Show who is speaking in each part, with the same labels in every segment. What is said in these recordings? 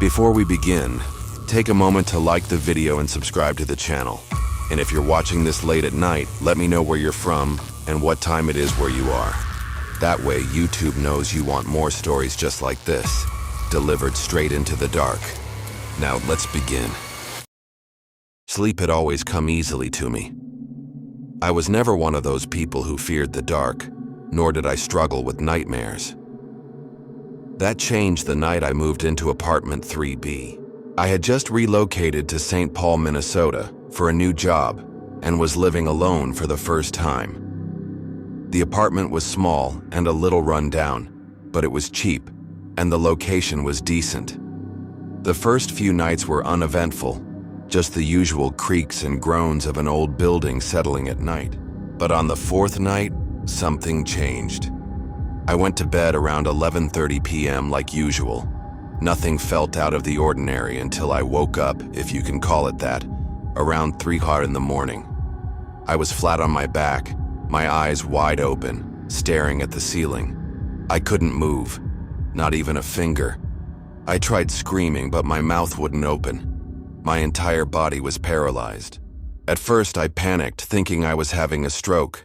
Speaker 1: Before we begin, take a moment to like the video and subscribe to the channel. And if you're watching this late at night, let me know where you're from and what time it is where you are. That way, YouTube knows you want more stories just like this, delivered straight into the dark. Now, let's begin. Sleep had always come easily to me. I was never one of those people who feared the dark, nor did I struggle with nightmares. That changed the night I moved into apartment 3B. I had just relocated to St. Paul, Minnesota for a new job and was living alone for the first time. The apartment was small and a little run down, but it was cheap and the location was decent. The first few nights were uneventful, just the usual creaks and groans of an old building settling at night. But on the fourth night, something changed. I went to bed around 11:30 p.m. like usual. Nothing felt out of the ordinary until I woke up, if you can call it that, around 3:00 in the morning. I was flat on my back, my eyes wide open, staring at the ceiling. I couldn't move, not even a finger. I tried screaming, but my mouth wouldn't open. My entire body was paralyzed. At first, I panicked, thinking I was having a stroke.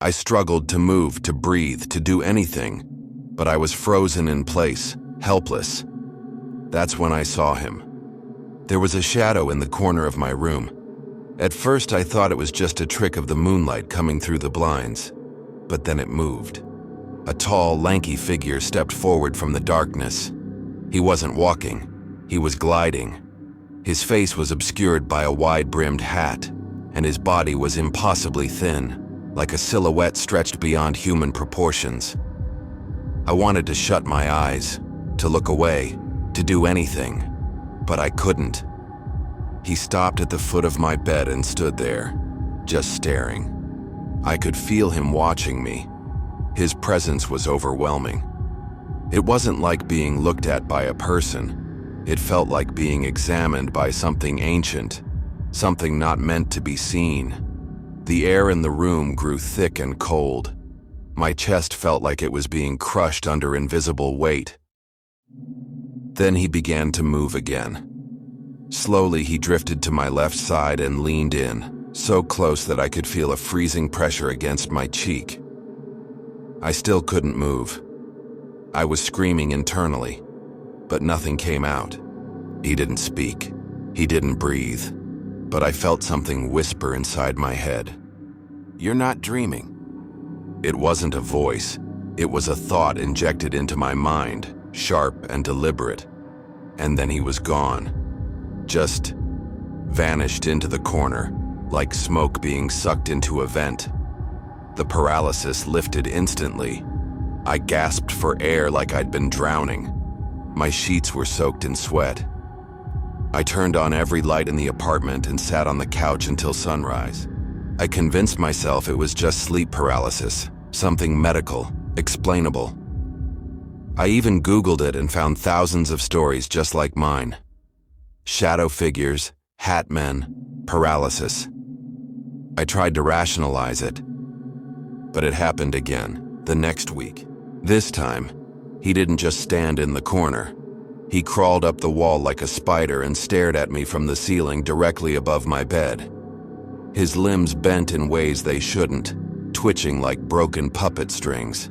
Speaker 1: I struggled to move, to breathe, to do anything, but I was frozen in place, helpless. That's when I saw him. There was a shadow in the corner of my room. At first, I thought it was just a trick of the moonlight coming through the blinds, but then it moved. A tall, lanky figure stepped forward from the darkness. He wasn't walking, he was gliding. His face was obscured by a wide-brimmed hat, and his body was impossibly thin, like a silhouette stretched beyond human proportions. I wanted to shut my eyes, to look away, to do anything, but I couldn't. He stopped at the foot of my bed and stood there, just staring. I could feel him watching me. His presence was overwhelming. It wasn't like being looked at by a person. It felt like being examined by something ancient, something not meant to be seen. The air in the room grew thick and cold. My chest felt like it was being crushed under invisible weight. Then he began to move again. Slowly, he drifted to my left side and leaned in, so close that I could feel a freezing pressure against my cheek. I still couldn't move. I was screaming internally, but nothing came out. He didn't speak. He didn't breathe. But I felt something whisper inside my head. "You're not dreaming." It wasn't a voice. It was a thought injected into my mind, sharp and deliberate. And then he was gone. Just vanished into the corner, like smoke being sucked into a vent. The paralysis lifted instantly. I gasped for air like I'd been drowning. My sheets were soaked in sweat. I turned on every light in the apartment and sat on the couch until sunrise. I convinced myself it was just sleep paralysis, something medical, explainable. I even Googled it and found thousands of stories just like mine. Shadow figures, hat men, paralysis. I tried to rationalize it, but it happened again, the next week. This time, he didn't just stand in the corner. He crawled up the wall like a spider and stared at me from the ceiling directly above my bed. His limbs bent in ways they shouldn't, twitching like broken puppet strings.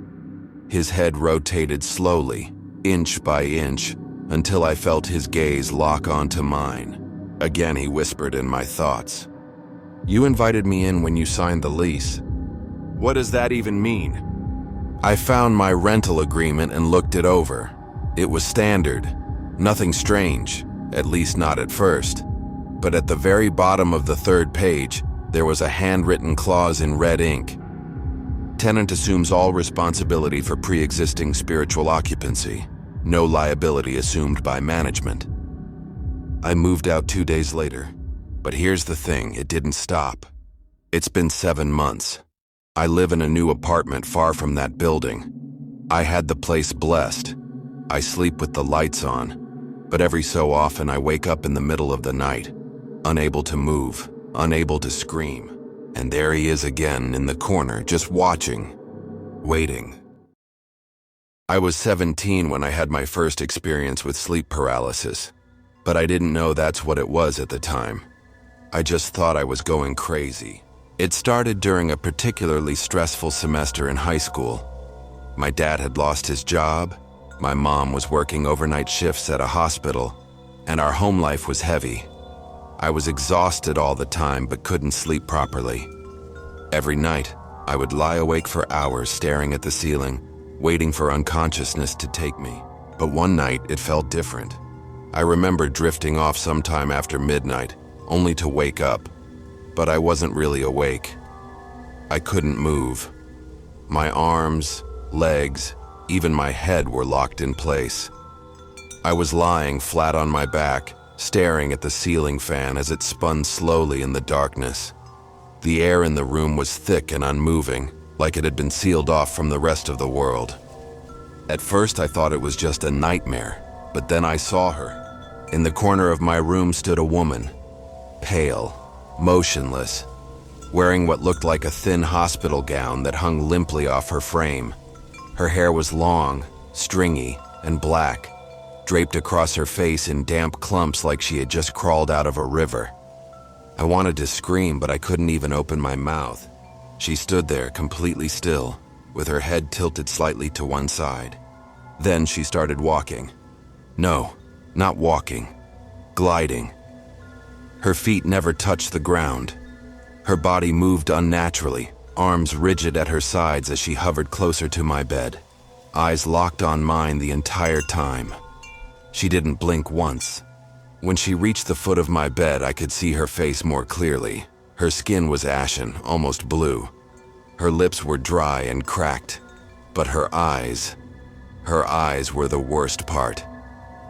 Speaker 1: His head rotated slowly, inch by inch, until I felt his gaze lock onto mine. Again, he whispered in my thoughts. "You invited me in when you signed the lease." "What does that even mean?" I found my rental agreement and looked it over. It was standard. Nothing strange, at least not at first. But at the very bottom of the third page, there was a handwritten clause in red ink. Tenant assumes all responsibility for pre-existing spiritual occupancy. No liability assumed by management. I moved out 2 days later. But here's the thing, it didn't stop. It's been 7 months. I live in a new apartment far from that building. I had the place blessed. I sleep with the lights on. But every so often I wake up in the middle of the night, unable to move, unable to scream. And there he is again in the corner, just watching, waiting. I was 17 when I had my first experience with sleep paralysis. But I didn't know that's what it was at the time. I just thought I was going crazy. It started during a particularly stressful semester in high school. My dad had lost his job, my mom was working overnight shifts at a hospital, and our home life was heavy. I was exhausted all the time but couldn't sleep properly. Every night, I would lie awake for hours staring at the ceiling, waiting for unconsciousness to take me. But one night, it felt different. I remember drifting off sometime after midnight, only to wake up. But I wasn't really awake. I couldn't move. My arms, legs, even my head were locked in place. I was lying flat on my back, staring at the ceiling fan as it spun slowly in the darkness. The air in the room was thick and unmoving, like it had been sealed off from the rest of the world. At first I thought it was just a nightmare, but then I saw her. In the corner of my room stood a woman, pale, motionless, wearing what looked like a thin hospital gown that hung limply off her frame. Her hair was long, stringy, and black, draped across her face in damp clumps like she had just crawled out of a river. I wanted to scream, but I couldn't even open my mouth. She stood there completely still, with her head tilted slightly to one side. Then she started walking. No, not walking. Gliding. Her feet never touched the ground. Her body moved unnaturally, arms rigid at her sides as she hovered closer to my bed, eyes locked on mine the entire time. She didn't blink once. When she reached the foot of my bed, I could see her face more clearly. Her skin was ashen, almost blue. Her lips were dry and cracked, but her eyes were the worst part.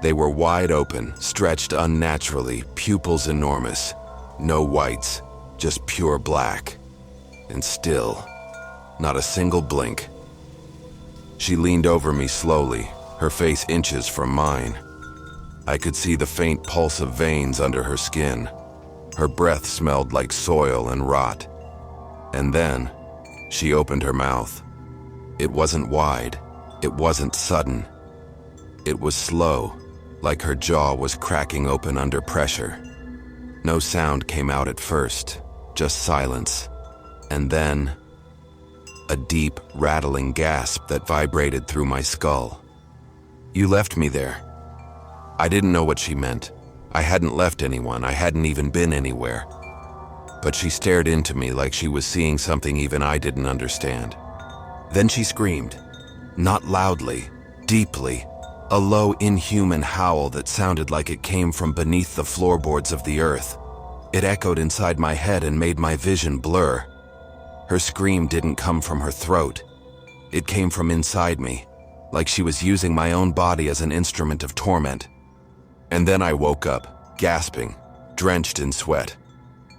Speaker 1: They were wide open, stretched unnaturally, pupils enormous. No whites, just pure black. And still, not a single blink. She leaned over me slowly, her face inches from mine. I could see the faint pulse of veins under her skin. Her breath smelled like soil and rot. And then, she opened her mouth. It wasn't wide. It wasn't sudden. It was slow, like her jaw was cracking open under pressure. No sound came out at first, just silence. And then, a deep, rattling gasp that vibrated through my skull. "You left me there." I didn't know what she meant. I hadn't left anyone. I hadn't even been anywhere. But she stared into me like she was seeing something even I didn't understand. Then she screamed. Not loudly, deeply. A low, inhuman howl that sounded like it came from beneath the floorboards of the earth. It echoed inside my head and made my vision blur. Her scream didn't come from her throat. It came from inside me, like she was using my own body as an instrument of torment. And then I woke up, gasping, drenched in sweat.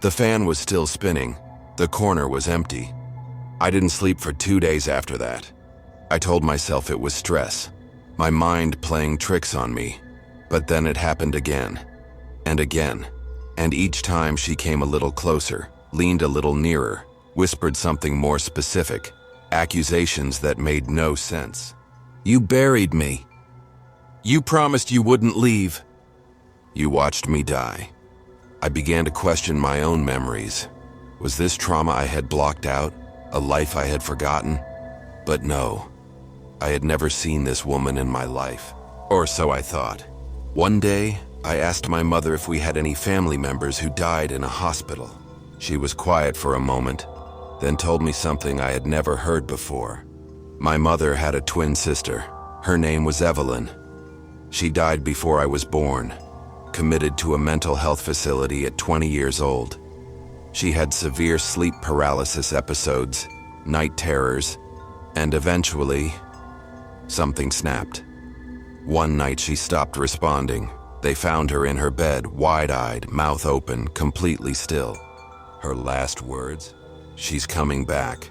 Speaker 1: The fan was still spinning. The corner was empty. I didn't sleep for 2 days after that. I told myself it was stress, my mind playing tricks on me. But then it happened again, and again. And each time she came a little closer, leaned a little nearer, whispered something more specific, accusations that made no sense. "You buried me. You promised you wouldn't leave. You watched me die." I began to question my own memories. Was this trauma I had blocked out, a life I had forgotten? But no, I had never seen this woman in my life, or so I thought. One day, I asked my mother if we had any family members who died in a hospital. She was quiet for a moment, then told me something I had never heard before. My mother had a twin sister. Her name was Evelyn. She died before I was born, committed to a mental health facility at 20 years old. She had severe sleep paralysis episodes, night terrors, and eventually, something snapped. One night she stopped responding. They found her in her bed, wide-eyed, mouth open, completely still. Her last words, "She's coming back."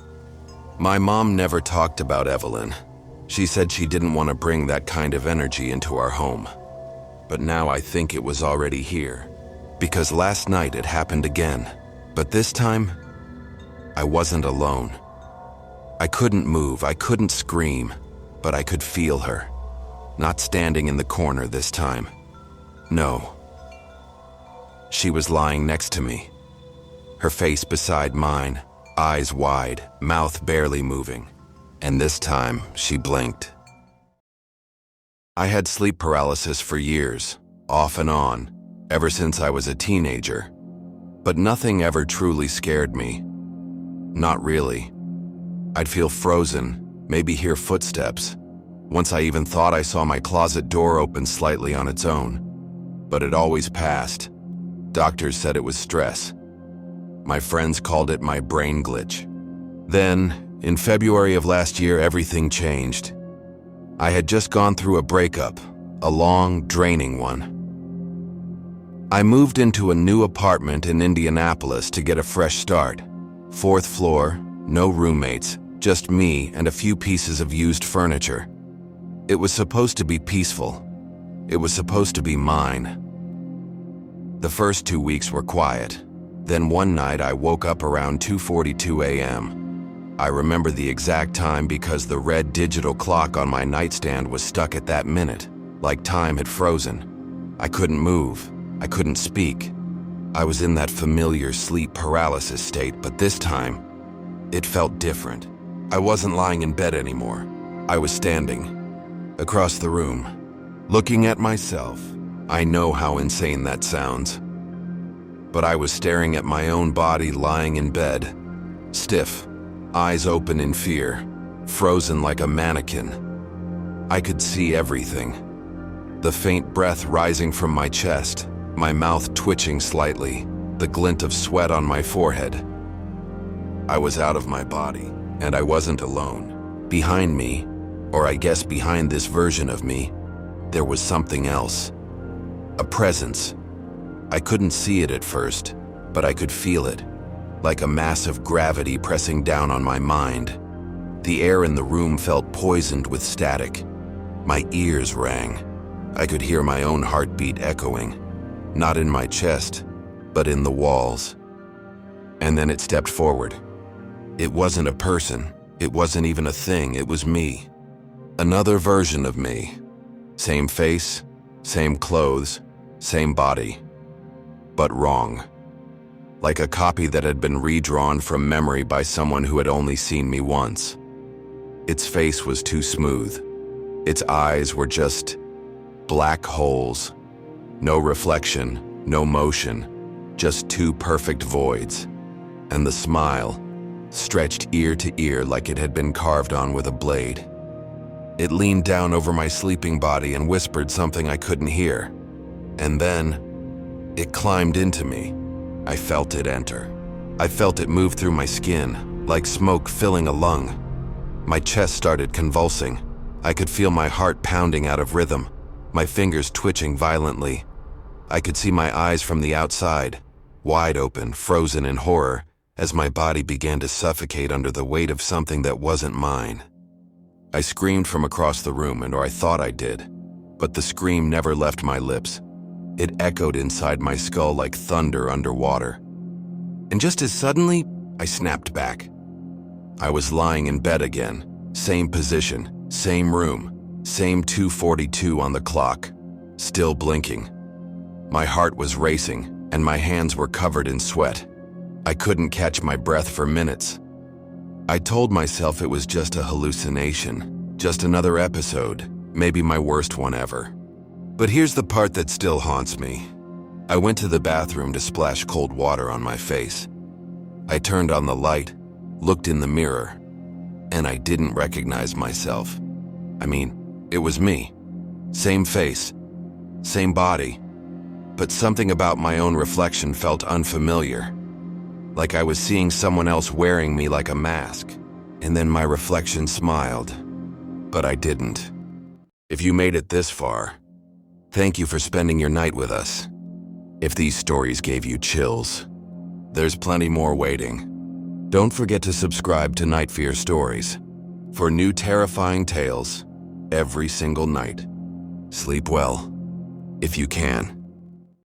Speaker 1: My mom never talked about Evelyn. She said she didn't want to bring that kind of energy into our home. But now I think it was already here. Because last night it happened again. But this time, I wasn't alone. I couldn't move, I couldn't scream, but I could feel her. Not standing in the corner this time. No, She was lying next to me, her face beside mine, eyes wide, mouth barely moving. And this time, she blinked. I had sleep paralysis for years, off and on, ever since I was a teenager. But nothing ever truly scared me. Not really. I'd feel frozen, maybe hear footsteps. Once I even thought I saw my closet door open slightly on its own. But it always passed. Doctors said it was stress. My friends called it my brain glitch. Then, in February of last year, everything changed. I had just gone through a breakup, a long, draining one. I moved into a new apartment in Indianapolis to get a fresh start. 4th floor, no roommates, just me and a few pieces of used furniture. It was supposed to be peaceful. It was supposed to be mine. The first 2 weeks were quiet. Then one night I woke up around 2:42 a.m. I remember the exact time because the red digital clock on my nightstand was stuck at that minute, like time had frozen. I couldn't move. I couldn't speak. I was in that familiar sleep paralysis state, but this time, it felt different. I wasn't lying in bed anymore. I was standing, across the room, looking at myself. I know how insane that sounds. But I was staring at my own body lying in bed, stiff, eyes open in fear, frozen like a mannequin. I could see everything. The faint breath rising from my chest, my mouth twitching slightly, the glint of sweat on my forehead. I was out of my body, and I wasn't alone. Behind me, or I guess behind this version of me, there was something else. A presence. I couldn't see it at first, but I could feel it, like a massive gravity pressing down on my mind. The air in the room felt poisoned with static. My ears rang. I could hear my own heartbeat echoing, not in my chest, but in the walls. And then it stepped forward. It wasn't a person. It wasn't even a thing. It was me. Another version of me. Same face, same clothes, same body. But wrong. Like a copy that had been redrawn from memory by someone who had only seen me once. Its face was too smooth. Its eyes were just black holes. No reflection, no motion, just two perfect voids. And the smile, stretched ear to ear like it had been carved on with a blade. It leaned down over my sleeping body and whispered something I couldn't hear. And then, it climbed into me. I felt it enter. I felt it move through my skin, like smoke filling a lung. My chest started convulsing. I could feel my heart pounding out of rhythm, my fingers twitching violently. I could see my eyes from the outside, wide open, frozen in horror, as my body began to suffocate under the weight of something that wasn't mine. I screamed from across the room, or I thought I did, but the scream never left my lips. It echoed inside my skull like thunder underwater. And just as suddenly, I snapped back. I was lying in bed again, same position, same room, same 2:42 on the clock, still blinking. My heart was racing, and my hands were covered in sweat. I couldn't catch my breath for minutes. I told myself it was just a hallucination, just another episode, maybe my worst one ever. But here's the part that still haunts me. I went to the bathroom to splash cold water on my face. I turned on the light, looked in the mirror, and I didn't recognize myself. I mean, it was me. Same face, same body. But something about my own reflection felt unfamiliar. Like I was seeing someone else wearing me like a mask. And then my reflection smiled. But I didn't. If you made it this far, thank you for spending your night with us. If these stories gave you chills, there's plenty more waiting. Don't forget to subscribe to Night Fear Stories for new terrifying tales every single night. Sleep well, if you can.